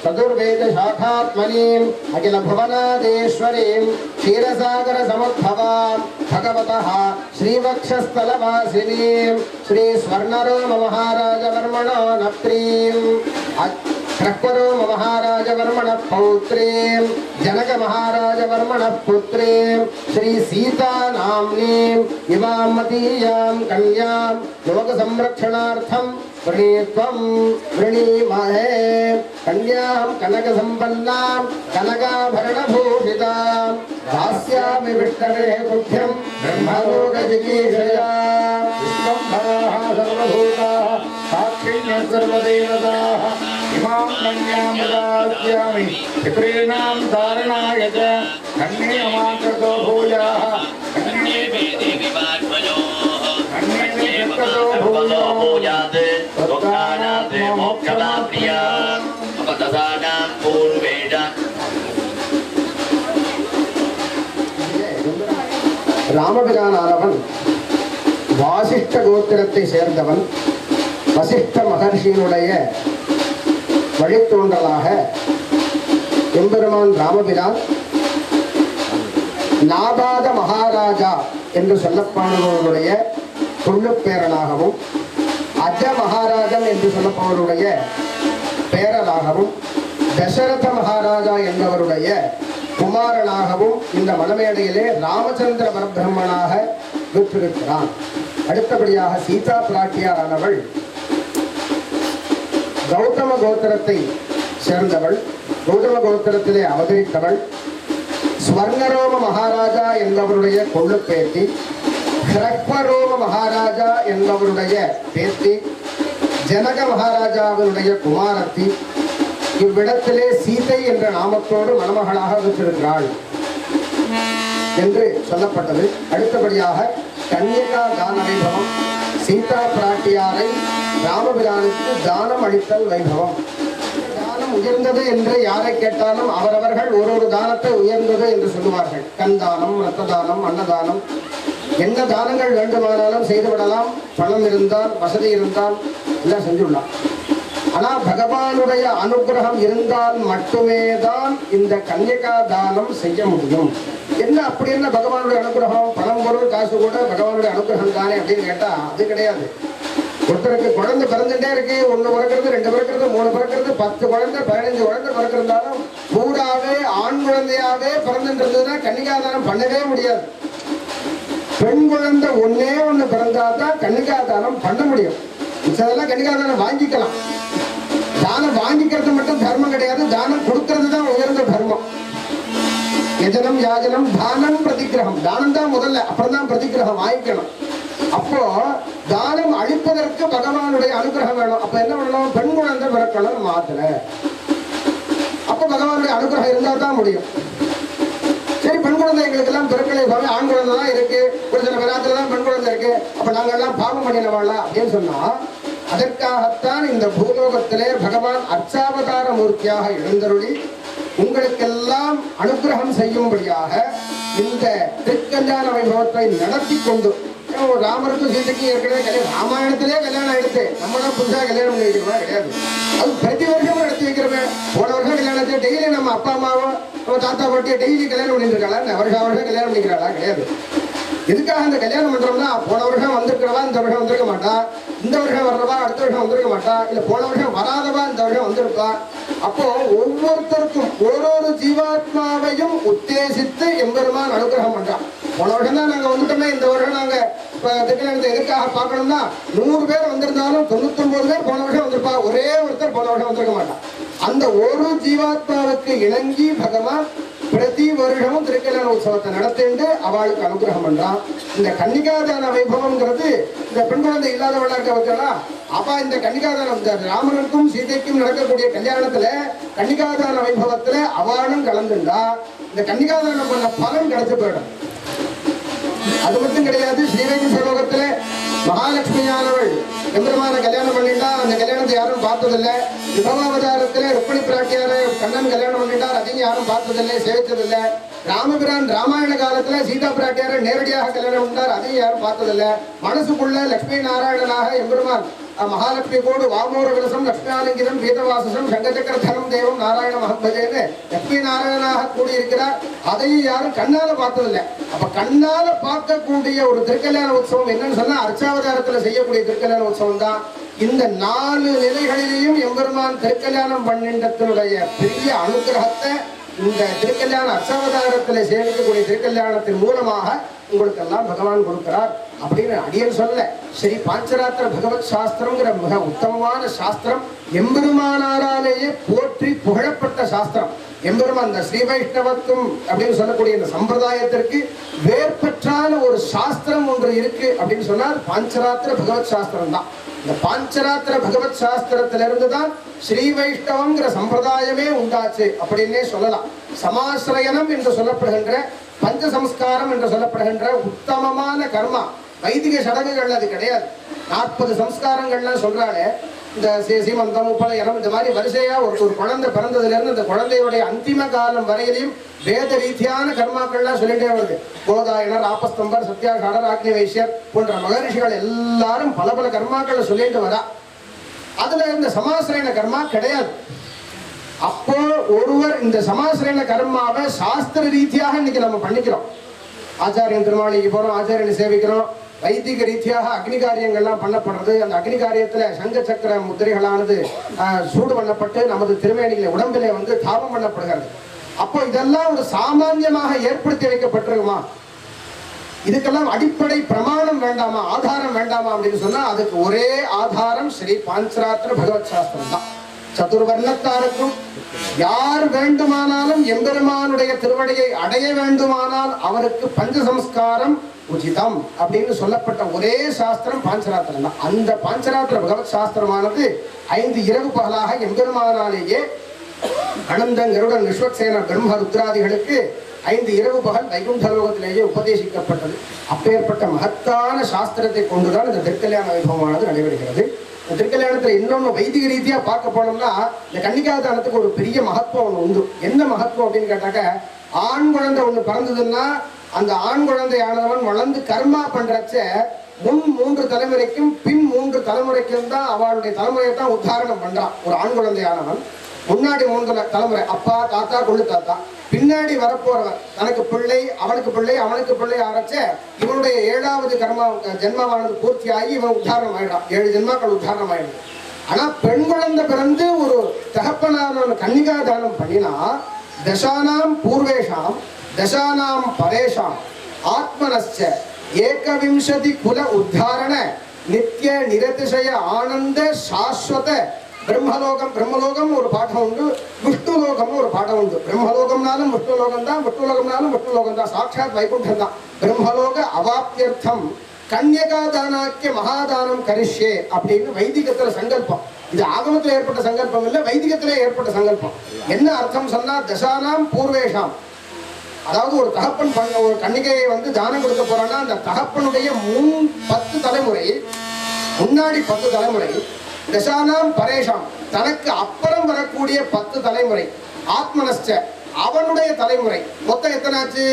चतुर्वेद शाखात्मनीं अखिल भुवनादेश्वरीं क्षीरसागर समुद्भवां भगवतः श्रीवक्षस्थलवासिनीं श्री स्वर्णरोम महाराजवर्मणो नप्त्रीं क्रक्वरोम महाराजवर्मणः पौत्रीं जनक महाराजवर्मणः पुत्रीं श्री सीता नाम्नीं इमां मतीयां कन्यां लोकसंरक्षणार्थं प्रणीत्वं वृणीमहे कन्यां कनकसम्पन्नां कनकाभरणभूषितां दास्यामि विष्णवे तुभ्यं ब्रह्मलोकजिगीषया विश्वम्भराः सर्वभूताः साक्षिण्यः सर्वदेवताः इमां कन्यां दास्यामि पितॄणां धारणाय च कन्ये मातृतो भूयाः कन्ये देवी वाग्मयोः कन्ये चित्ततो भूयात् लोकानाते मोक्षदाप्रिया अपतदानां पूर्वेद ராமபிரானானவன் வாசிஷ்ட கோத்திரத்தை சேர்ந்தவன். வசிஷ்ட மகர்ஷியினுடைய வழித்தோன்றலாக எம்பெருமான் ராமபிரான் நாபாத மகாராஜா என்று சொல்லப்படுபவருடைய தொல்லுப்பேரனாகவும் அஜ மகாராஜன் என்று சொல்லப்பவருடைய பேரனாகவும் தசரத மகாராஜா என்பவருடைய குமாரனாகவும் இந்த மணமேடையிலே ராமச்சந்திர பரபிரம்மனாக விற்றிருக்கிறான். அடுத்தபடியாக சீதா பிராட்டியாரானவள் கௌதம கோத்திரத்தை சேர்ந்தவள். கௌதம கோத்திரத்திலே அவதரித்தவள். ஸ்வர்ணரோம மகாராஜா என்பவருடைய கொள்ளு பேத்தி, கிரக்வரோம மகாராஜா என்பவருடைய பேத்தி, ஜனக மகாராஜாவினுடைய குமாரத்தி. இவ்விடத்திலே சீதை என்ற நாமத்தோடு மணமகளாக விற்றிருக்கிறாள் என்று சொல்லப்பட்டது. அடுத்தபடியாக கன்னிகா தான வைபவம். சீதா பிராட்டியாரை ராமபிரானுக்கு தானம் அளித்தல் வைபவம். தானம் உயர்ந்தது என்று யாரை கேட்டாலும் அவரவர்கள் ஒரு தானத்தை உயர்ந்தது என்று சொல்லுவார்கள். கண் தானம், ரத்த தானம், அன்னதானம், என்ன தானங்கள் வேண்டுமானாலும் செய்துவிடலாம். பணம் இருந்தால், வசதி இருந்தால் எல்லாம் செஞ்சுடலாம். ஆனால் பகவானுடைய அனுகிரகம் இருந்தால் மட்டுமே தான் இந்த கன்னிகா தானம் செய்ய முடியும். என்ன அப்படி என்ன பகவானுடைய அனுகிரகம்? பணம், பொருள், காசு கூட பகவானுடைய அனுகிரகம் தானே அப்படின்னு கேட்டா அது கிடையாது. ஒருத்தருக்கு குழந்தை பிறந்துட்டே இருக்கு, 1 பிறக்கிறது, 2 பிறக்கிறது, 3 பிறக்கிறது, 10 குழந்தை, 15 குழந்தை பிறக்கிறதாலும் பூராவே ஆண் குழந்தையாவே பிறந்துன்றதுன்னா கன்னிகாதானம் பண்ணவே முடியாது. பெண் குழந்தை ஒன்னே ஒண்ணு பிறந்தாதான் கன்னிகாதானம் பண்ண முடியும். இதெல்லாம் கன்னிகாதானம் வாங்கிக்கலாம். தானம் வாங்கிக்கிறது மட்டும் தர்மம் கிடையாது, தானம் கொடுக்கிறது தான் உயர்ந்த தர்மம். யஜனம், யாஜனம், தானம், பிரதிகிரகம். தானம் தான் முதல்ல, அப்புறம் தான் பிரதிகிரகம் வாங்கிக்கணும். அப்போ தானம் அளிப்பதற்கு பகவானுடைய அனுகிரகம் வேணும். அப்ப என்ன பண்ணணும்? பெண் குழந்தை பிறக்கணும் மாத்திர. அப்ப பகவானுடைய அனுகிரகம் இருந்தா தான் முடியும். சரி, பெண் குழந்தை எங்களுக்கு எல்லாம் பிறக்கலை, ஆண் குழந்தை தான் இருக்கு, ஒரு சில பேராத்துல தான் பெண் குழந்தை இருக்கு, அப்ப நாங்க எல்லாம் பாவம் பண்ணினவாளா அப்படின்னு சொன்னா, அதற்காகத்தான் இந்த பூலோகத்திலே பகவான் அர்ச்சாவதார மூர்த்தியாக எழுந்தருளி உங்களுக்கெல்லாம் அனுகிரகம் செய்யும்படியாக இந்த திருக்கல்யாண வைபவத்தை நடத்தி கொண்டு, ராமருக்கும் சீதைக்கும் ஏற்கனவே கல்யாணம், ராமாயணத்திலே கல்யாணம் எடுத்து நம்மளாம் புதுசாக கல்யாணம் பண்ணி வைக்கிறோமா? கிடையாது. அது பிரதி வருஷம் நடத்தி வைக்கிறோமே. போன வருஷம் கல்யாணத்தை டெய்லி நம்ம அப்பா அம்மாவோ நம்ம தாத்தா பாட்டியோ டெய்லி கல்யாணம் பண்ணிட்டு இருக்காளா? வருஷம் கல்யாணம் பண்ணிக்கிறாளா? கிடையாது. எதுக்காக இந்த கல்யாணம் பண்றோம்னா, போன வருஷம் வந்திருக்கிறவா இந்த வருஷம் வந்திருக்க மாட்டா, இந்த வருஷம் வர்றவா அடுத்த வருஷம் வந்திருக்க மாட்டா, இல்ல போன வருஷம் வராதவா இந்த வருஷம் வந்திருப்பா. அப்போ ஒவ்வொருத்தருக்கும் ஒரு ஜீவாத்மாவையும் உத்தேசித்து எம்பெருமான் அனுகிரகம் பண்றான். போன வருஷம் தான் நாங்க வந்துட்டோமே, இந்த வருஷம் நாங்க திருக்கல்யாணத்தை எதுக்காக பார்க்கணும்னா, 100 பேர் வந்திருந்தாலும் 99 பேர் போன வருஷம் வந்திருப்பா, ஒரே ஒருத்தர் போன வருஷம் வந்திருக்க மாட்டான். அந்த ஒரு ஜீவாத்மாவுக்கு இணங்கி பகவான் பிரதி வருஷமும் திருக்கல்யாண உற்சவத்தை நடத்திண்டு அவளுக்கு அனுகிரகம் பண்றான். இந்த கன்னிகாதான வைபவம்ங்கிறது இந்த பெண் குழந்தை இல்லாதவளா இருக்க வச்சா, அப்ப இந்த கன்னிகாதானம் ராமனுக்கும் சீதைக்கும் நடக்கக்கூடிய கல்யாணத்துல கன்னிகாதான வைபவத்துல அவளும் கலந்துண்டா இந்த கன்னிகாதானம் பண்ண பலன் கிடைச்சு போயிடும். அது மட்டும் கிடையாது, ஸ்ரீவைகுண்ட ஸ்லோகத்துல மகாலட்சுமியானவள் எம்பெருமான கல்யாணம் பண்ணிட்டா, அந்த கல்யாணத்தை யாரும் பார்த்ததில்லை. விபவாவதாரத்திலே ருக்மிணி பிராட்டியார கண்ணன் கல்யாணம் பண்ணிட்டார், அதையும் யாரும் பார்த்ததில்லை, சேவித்ததில்லை. ராமபிரான் ராமாயண காலத்துல சீதா பிராட்டியார நேரடியாக கல்யாணம் பண்ணார், அதையும் யாரும் பார்த்ததில்லை. மனசுக்குள்ள லட்சுமி நாராயணனாக எம்பெருமான் மகாலட்சுமி கோடு வாமோர விலசம் லட்சுமியாலிங்கிதம் வீதவாசம் சங்கச்சக்கரதனம் தேவம் நாராயண மகத்பஜேன்னு லட்சுமி நாராயணனாக கூடியிருக்கிறார். அதையும் யாரும் கண்ணால பார்த்ததில்லை. அப்ப கண்ணால பார்க்கக்கூடிய ஒரு திருக்கல்யாண உற்சவம் என்னன்னு சொன்னா அர்ச்சாவதாரத்துல செய்யக்கூடிய திருக்கல்யாண உற்சவம் தான். இந்த 4 நிலைகளிலேயும் எம்பெருமான் திருக்கல்யாணம் பண்ணின்றத்தினுடைய பெரிய அனுகிரகத்தை இந்த திருக்கல்யாண அர்ச்சாவதாரத்தில் சேமிக்கக்கூடிய திருக்கல்யாணத்தின் மூலமாக உங்களுக்கு எல்லாம் பகவான் கொடுக்கிறார் அப்படின்னு அடியன் சொல்ல. சரி, பாஞ்சராத்திர பகவத் சாஸ்திரம்ங்கிற மிக உத்தமமான சாஸ்திரம், எம்பெருமானாராலேயே போற்றி புகழப்பட்ட சாஸ்திரம். எம்பெருமான் இந்த ஸ்ரீ வைஷ்ணவத்துவம் அப்படின்னு சொல்லக்கூடிய இந்த சம்பிரதாயத்திற்கு வேர்பற்றான ஒரு சாஸ்திரம் ஒன்று இருக்கு அப்படின்னு சொன்னால் பாஞ்சராத்திர பகவத் சாஸ்திரம் தான். இந்த பாஞ்சராத்திர பகவத் சாஸ்திரத்திலிருந்து தான் ஸ்ரீ வைஷ்ணவங்கிற சம்பிரதாயமே உண்டாச்சு அப்படின்னே சொல்லலாம். சமாசிரயனம் என்று சொல்லப்படுகின்ற பஞ்சசம்ஸ்காரம் என்று சொல்லப்படுகின்ற உத்தமமான கர்மா வைதிக சடங்குகள் அது கிடையாது. 40 சம்ஸ்காரங்கள்லாம் சொல்றாலே, இந்த சீமந்தம் உபநயனம் இந்த மாதிரி வரிசையா ஒரு குழந்தை பிறந்ததுல இருந்து இந்த குழந்தையுடைய அந்திம காலம் வரையிலையும் வேத ரீதியான கர்மாக்கள்லாம் சொல்லிட்டே வருது. கோதாயனர், ஆபஸ்தம்பர், சத்யாகாரர், ஆக்னி வைசியர் போன்ற மகரிஷிகள் எல்லாரும் பல பல கர்மாக்களை சொல்லிட்டு வரா. அதுல இந்த சமாசிரயன கர்மா கிடையாது. அப்போ ஒருவர் இந்த சமாசிரயன கர்மாவை சாஸ்திர ரீதியாக இன்னைக்கு நம்ம பண்ணிக்கிறோம். ஆச்சாரியன் திருமாளிக்கு போறோம், ஆச்சாரியனை சேவிக்கிறோம். வைதிக ரீதியாக அக்னி காரியங்கள்லாம் பண்ணப்படுறது. அந்த அக்னி காரியத்துல சங்க சக்கர முத்திரைகளானது சூடு பண்ணப்பட்டு நமது திருமேனியில உடம்பிலே வந்து தாபம் பண்ணப்படுகிறது. அப்போ இதெல்லாம் ஒரு சாமான்யமாக ஏற்படுத்தி வைக்கப்பட்டிருக்குமா? இதுக்கெல்லாம் அடிப்படை பிரமாணம் வேண்டாமா, ஆதாரம் வேண்டாமா அப்படின்னு சொன்னா அதுக்கு ஒரே ஆதாரம் ஸ்ரீ பாஞ்சராத்திர பகவத் சாஸ்திரம் தான். சதுர்வர்ணத்தாருக்கும் யார் வேண்டுமானாலும் எம்பெருமானுடைய திருவடியை அடைய வேண்டுமானால் அவருக்கு பஞ்சசம்ஸ்காரம் உச்சிதம் அப்படின்னு சொல்லப்பட்ட ஒரே சாஸ்திரம் பாஞ்சராத்திரம் தான். அந்த பாஞ்சராத்திர பகவத் சாஸ்திரமானது 5 இரவு பகலாக எம்பெருமானாலேயே அனந்தன் கருடன் விஸ்வக்சேன பிரம்ம ருத்ராதிகளுக்கு 5 இரவு பகல் வைகுண்டலோகத்திலேயே உபதேசிக்கப்பட்டது. அப்பேற்பட்ட மகத்தான சாஸ்திரத்தை கொண்டுதான் இந்த திருக்கல்யாண வைபவமானது நடைபெறுகிறது. இந்த திருக்கல்யாணத்துல இன்னொன்னு வைதிக ரீதியா பார்க்க போனோம்னா இந்த கன்னிகாதானத்துக்கு ஒரு பெரிய மகத்துவம் ஒன்று உண்டு. என்ன மகத்துவம் அப்படின்னு கேட்டாக்க, ஆண் குழந்தை ஒண்ணு பிறந்ததுன்னா அந்த ஆண் குழந்தையானவன் வளர்ந்து கர்மா பண்றச்ச முன் 3 தலைமுறைக்கும் பின் 3 தலைமுறைக்கும் தான் அவளுடைய தலைமுறையை தான் உத்தாரணம் பண்றான். ஒரு ஆண் குழந்தையானவன் முன்னாடி 3 தலைமுறை அப்பா, தாத்தா, கொள்ளு தாத்தா, பின்னாடி வரப்போறவன் தனக்கு பிள்ளை, அவனுக்கு பிள்ளை, அவனுக்கு பிள்ளை ஆரச்ச இவனுடைய 7வது கர்மா ஜென்மாவானது பூர்த்தியாகி இவன் உத்தாரணம் ஆயிடான். 7 ஜென்மாக்கள் உத்தாரணம் ஆயிடும். ஆனா பெண் குழந்தை பிறந்து ஒரு தகப்பனான கன்னிகாதானம் பண்ணினா தசானாம் பூர்வேஷாம் தசானாம் பரேஷாம் ஆத்மனஸ்ச ஏகவிம்சதி குல உத்தாரண நித்திய நிரதிசய ஆனந்த சாஸ்வத பிரம்மலோகம். பிரம்மலோகம் ஒரு பாடம் உண்டு, விஷ்ணுலோகம் ஒரு பாடம் உண்டு. பிரம்மலோகம்னாலும் விஷ்ணுலோகம் தான், விஷ்ணுலோகம்னாலும் விஷ்ணுலோகம் தான், சாட்சாத் வைகுண்டம் தான். பிரம்மலோக அவாப்தியர்த்தம் கன்யகாதானாக்கிய மகாதானம் கரிஷ்யே அப்படின்னு வைதிகத்துல சங்கல்பம். இது ஆகமத்தில் ஏற்பட்ட சங்கல்பம் இல்லை, வைதிகத்திலே ஏற்பட்ட சங்கல்பம். என்ன அர்த்தம் சொன்னா, தசானாம் பூர்வேஷாம், அதாவது ஒரு தகப்பன் ஒரு கன்னிகையை வந்து தானம் கொடுக்க போறான்னா அந்த தகப்பனுடைய 10 தலைமுறை, முன்னாடி 10 தலைமுறை, தசானாம் பரேஷாம் தனக்கு அப்புறம் வரக்கூடிய 10 தலைமுறை, ஆத்மனஸ்ச அவனுடைய தலைமுறை, மொத்தம் எத்தனை ஆச்சு?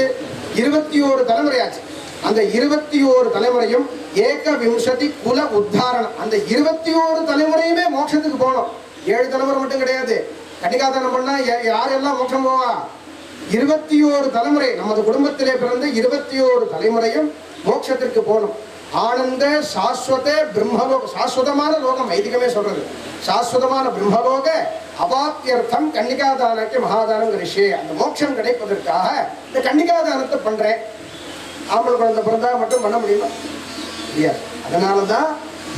21 தலைமுறை ஆச்சு. அந்த 21 தலைமுறையும் ஏக விம்சதி குல உத்தாரணம். அந்த 21 தலைமுறையுமே மோட்சத்துக்கு போகணும். 7 தலைமுறை மட்டும் கிடையாது. கன்னிகாதானம் பண்ணா யாரெல்லாம் மோட்சம் போவா? 21 தலைமுறை, நமது குடும்பத்திலே பிறந்த 21 தலைமுறையும் மோட்சத்திற்கு போகணும். ஆனந்த சாஸ்வத பிரம்மலோக, சாஸ்வதமான லோகம் வைதிகமே சொல்றது, சாஸ்வதமான பிரம்மலோக அவாப்தியர்த்தம் கன்னிகாதானக்கு மகாதானம் கரிஷே. அந்த மோட்சம் கிடைப்பதற்காக இந்த கன்னிகாதானத்தை பண்றேன். ஆம்பளை குழந்தை பிறந்தா மட்டும் பண்ண முடியுமா? முடியாது. அதனாலதான்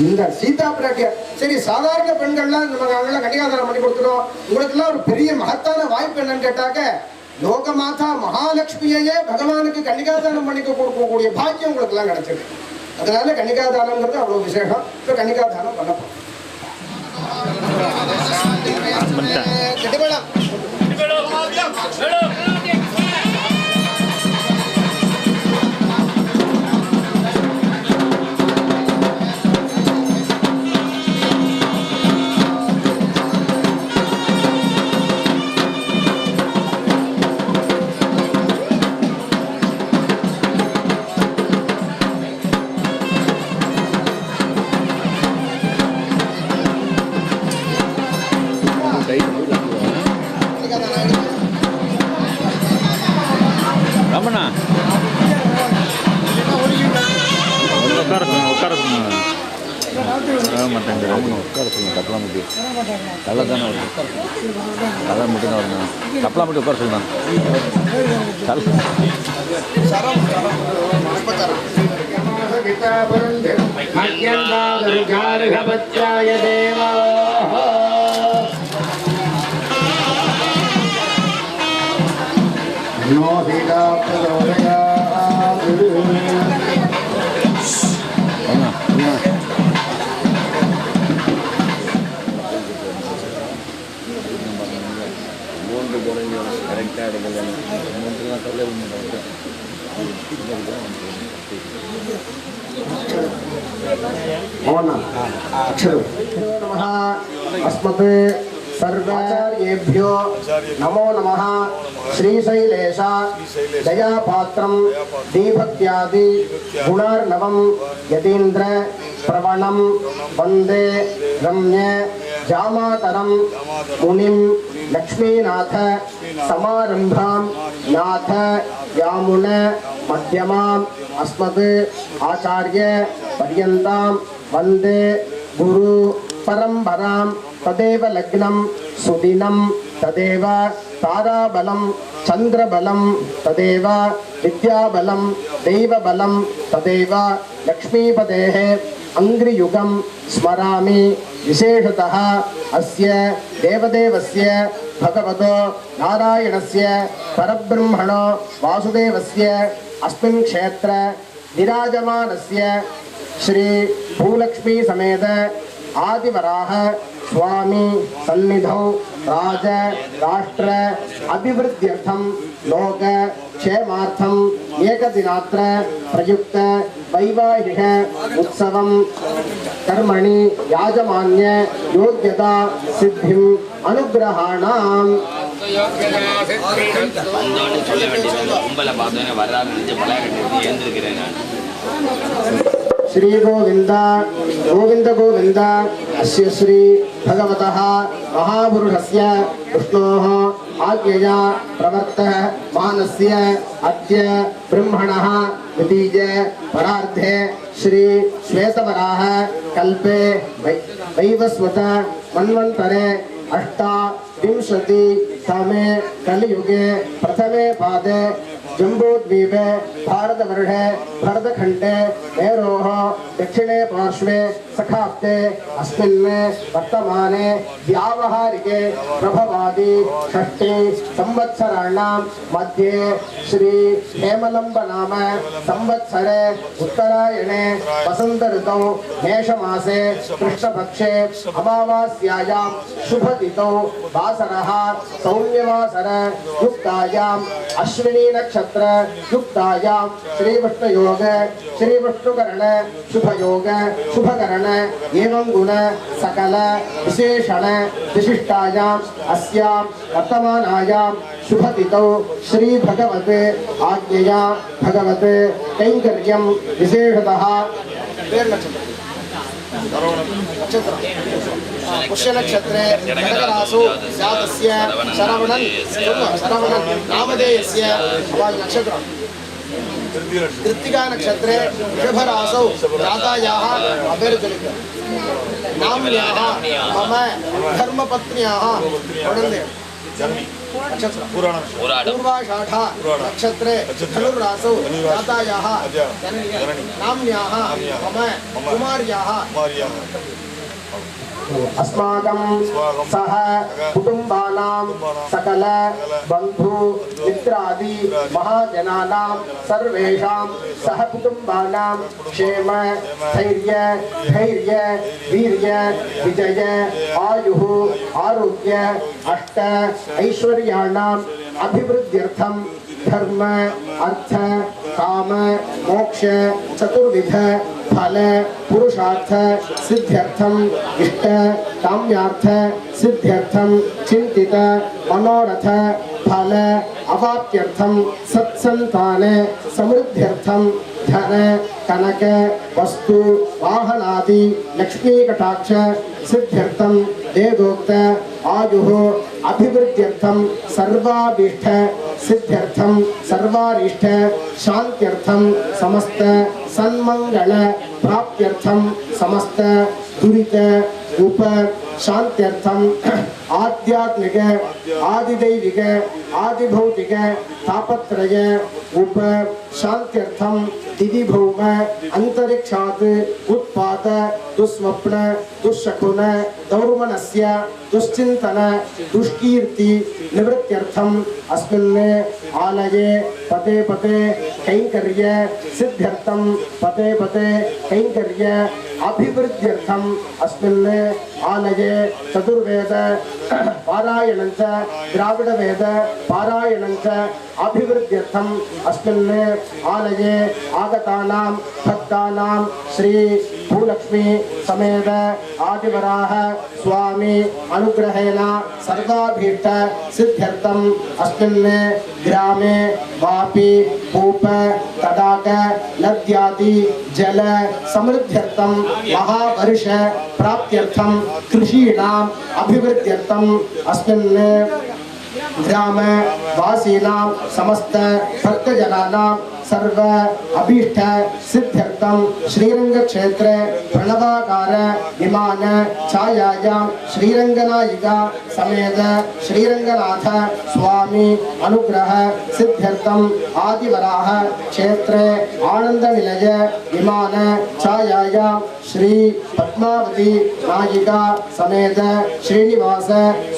இந்த சீதா பிராட்டியார், சரி சாதாரண பெண்கள்லாம் நம்ம கன்னிகாதானம் பண்ணி கொடுத்துரும், உங்களுக்கு எல்லாம் ஒரு பெரிய மகத்தான வாய்ப்பு என்னன்னு கேட்டாக்க, லோகமாதா மகாலட்சுமியையே பகவானுக்கு கன்னிகாதானம் பண்ணி கொடுக்கக்கூடிய பாக்கியம் உங்களுக்கு எல்லாம் கிடைச்சது. அதனால கன்னிகாதானம்ங்கிறது அவ்வளவு விசேஷம். இப்ப கன்னிகாதானம் பண்ணப்போம். ரமணா உட்கார சொல்லுங்க மாட்டேங்க உட்கார சொல்லுங்க கப்பலா முட்டி கல்லை தானே வருது கல்லை மட்டும் தான் வருங்க கப்பலா முட்டி உட்கார சொல்லுங்க கரெக்டாக अस्मत् सर्वाचार्येभ्यो नमो नमः। श्रीशैलेश दयापात्रं दीभक्त्यादि गुणार्णवं यतीन्द्र प्रवणं वन्दे रम्य जामातरं मुनिं लक्ष्मीनाथ समारंभां नाथ यामुन मध्यमाम् अस्मत् आचार्य पर्यन्तां वन्दे गुरु परम्परां तदेव लग्नं सुदिनं तदेव ताराबलं चन्द्रबलं तदेव विद्याबलं दैवबलं तदेव लक्ष्मीपतेः अंग्रियुगं स्मरामि। विशेषतः अस्य देवदेवस्य भगवतो नारायणस्य परब्रह्मणो वासुदेवस्य अस्मिन् क्षेत्र विराजमानस्य श्री भूलक्ष्मी समेत आदिवराह स्वामी सन्निधौ राज राष्ट्र अभिवृद्ध्यर्थं लोक क्षेमार्थं एकदिनात्र प्रयुक्त वैवाहिक उत्सवं कर्मणि याजमान्य योग्यता सिद्धिं अनुग्रहाणाम् श्री गोविंद गोविंद गोविंद अस्य श्री भगवतः महापुरुषस्य विष्णोः आज्ञया प्रवर्तः मानस्य अद्य ब्रह्मणः द्वितीय परार्धे श्री श्वेतवराह कल्पे वैवस्वत मन्वन्तरे अष्टाविंशति तमे कलियुगे प्रथमे पादे जम्बूद्वीपे भारतवर्षे भरतखण्डे मेरोः दक्षिणे पार्श्वे सखाप्ते अस्मिन् वर्तमाने व्यावहारिके प्रभवादि षष्ठी संवत्सराणां मध्ये श्री हेमलम्ब नाम संवत्सरे उत्तरायणे वसन्त ऋतौ मेषमासे कृष्णपक्षे अमावास्यायां शुभतिथौ वासरः सौम्यवासर युक्तायाम् अश्विनी नक्षत्र युक्तायां श्री विष्णुयोग श्री विष्णुकरण शुभयोग शुभकरण एवं गुण सकल विशेषण विशिष्टायाम् अस्यां वर्तमानायां शुभतिथौ श्री भगवते आज्ञया भगवते कैंकर्यं विशेषतः पुष्य नक्षत्रे जनकरासु जातस्य शरवणन् नामधेयस्य नक्षत्रम् कृत्तिका नक्षत्रे वृषभरासौ जातायाः अभिर्जलित नाम्न्याः मम धर्मपत्न्याः पूर्वाषाढा नक्षत्रे धनुर्रासौ जातायाः नाम्न्याः मम कुमार्याः अस्माकं सह कुटुंबानां सकल बंधु मित्रादि महाजनानां सर्वेषां सह कुटुंबानां क्षेम स्थैर्य धैर्य वीर्य विजय आयुः आरोग्य अष्ट ऐश्वर्याणाम् अभिवृद्ध्यर्थं धर्म अर्थ काम मोक्ष चतुर्विध फल पुरुषार्थ सिद्ध्यर्थम इष्ट काम्यार्थ सिद्ध्यर्थम चिंतित मनोरथ फल अवाप्त्यर्थम सत्संतान समृद्ध्यर्थम धन कनक वस्तु वाहनादि लक्ष्मी कटाक्ष सिद्ध्यर्थम वेदोक्त आयुः अभिवृद्ध्यर्थं सर्वाभीष्ट सिद्ध्यर्थं सर्वारिष्ट शान्त्यर्थं समस्त सन्मंगल प्राप्त्यर्थं समस्त दुरित उप शान्त्यर्थं आध्यात्मिक आदिदैविक आदिभौतिक तापत्रय उप शान्त्यर्थं दिवि भौम अंतरिक्षात् उत्पात दुस्वप्न दुःशकुन दौर्मनस्य दुश्चिंतन दुष्कीर्ति निवृत्त्यर्थं अस्मिन् आलये पते पते कैंकर्य सिद्ध्यर्थं पते पते कैंकर्य अभिवृद्ध्यर्थं अस्मिन् आलये चतुर्वेद पारायणञ्च द्राविड वेद पारायणञ्च अभिवृद्ध्यर्थं अस्मिन् आलये आगतानां भक्तानां श्री भूलक्ष्मी समेत आदिवराह स्वामी अनुग्रहेण सर्वाभीष्ट सिद्ध्यर्थं अस्मिन् ग्रामे वापि कूप तडाग नद्यादि जल समृद्ध्यर्थं महावर्ष प्राप्त्यर्थं कृषीणाम् अभिवृद्ध्यर्थं अस्मिन् ग्राम वासीनां समस्त भक्तजनानां सर्व अभीष्ट सिद्ध्यर्थं श्रीरंग क्षेत्र प्रणवाकार विमान छायायां श्रीरंगनायिका समेत श्रीरंगनाथ स्वामी अनुग्रह सिद्ध्यर्थं आदिवराह क्षेत्र आनंद निलय विमान छायायां श्री पद्मावती नायिका समेत श्रीनिवास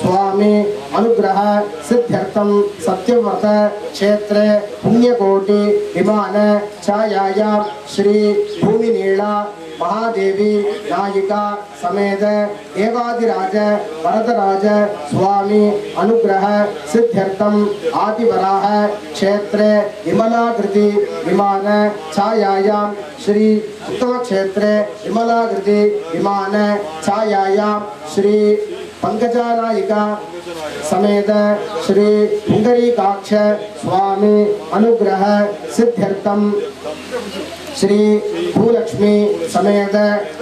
स्वामी अनुग्रह सिद्ध्यर्थं सत्यव्रत क्षेत्र पुण्यकोटि विमान छायायां श्री भूमिनीला महादेवी नायिका समेत देवादिराज वरदराज स्वामी अनुग्रह सिद्ध्यर्थं आदिवराह क्षेत्र विमलाकृति विमान छायायां श्री उत्तम क्षेत्र विमलाकृति विमान छायायां श्री पंकजा नायिका समेत श्री पुंडरीकाक्ष स्वामी अनुग्रह सिद्ध्यर्थं श्री भूलक्ष्मी समेत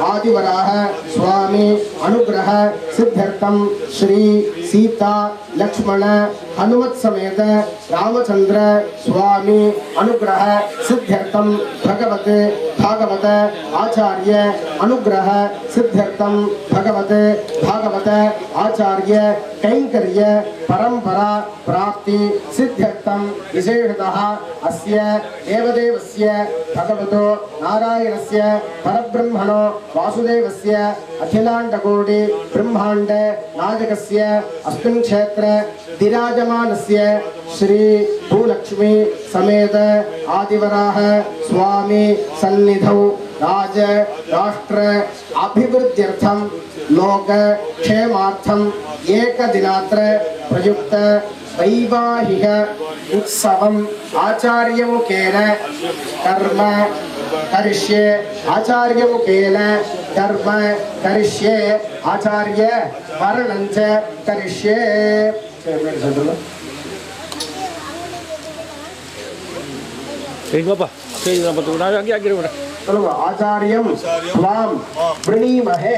आदिवराह स्वामी अनुग्रह सिद्ध्यर्थं श्री सीता लक्ष्मण हनुमत समेत रामचंद्र स्वामी अनुग्रह सिद्ध्यर्थं भगवत भागवत आचार्य अनुग्रह सिद्ध्यर्थं भगवत भागवत आचार्य कैंकर्य परंपरा प्राप्ति सिद्ध्यर्थं विशेषतः अस्य देवदेवस्य भगवतो नारायणस्य परब्रह्मणो वासुदेवस्य अखिलाण्डकोटि ब्रह्माण्ड नायकस्य अस्मिन् क्षेत्र विराजमानस्य श्री भूलक्ष्मी समेत आदिवराह स्वामी सन्निधौ राज राष्ट्र अभिवृद्ध्यर्थं लोक क्षेमार्थं एकदिनात्र प्रयुक्त वैवाहिक उत्सवम् आचार्यमुखेन कर्म करिष्ये आचार्यमुखेन कर्म करिष्ये आचार्य वर्णञ्च करिष्ये आचार्यं त्वां वृणीमहे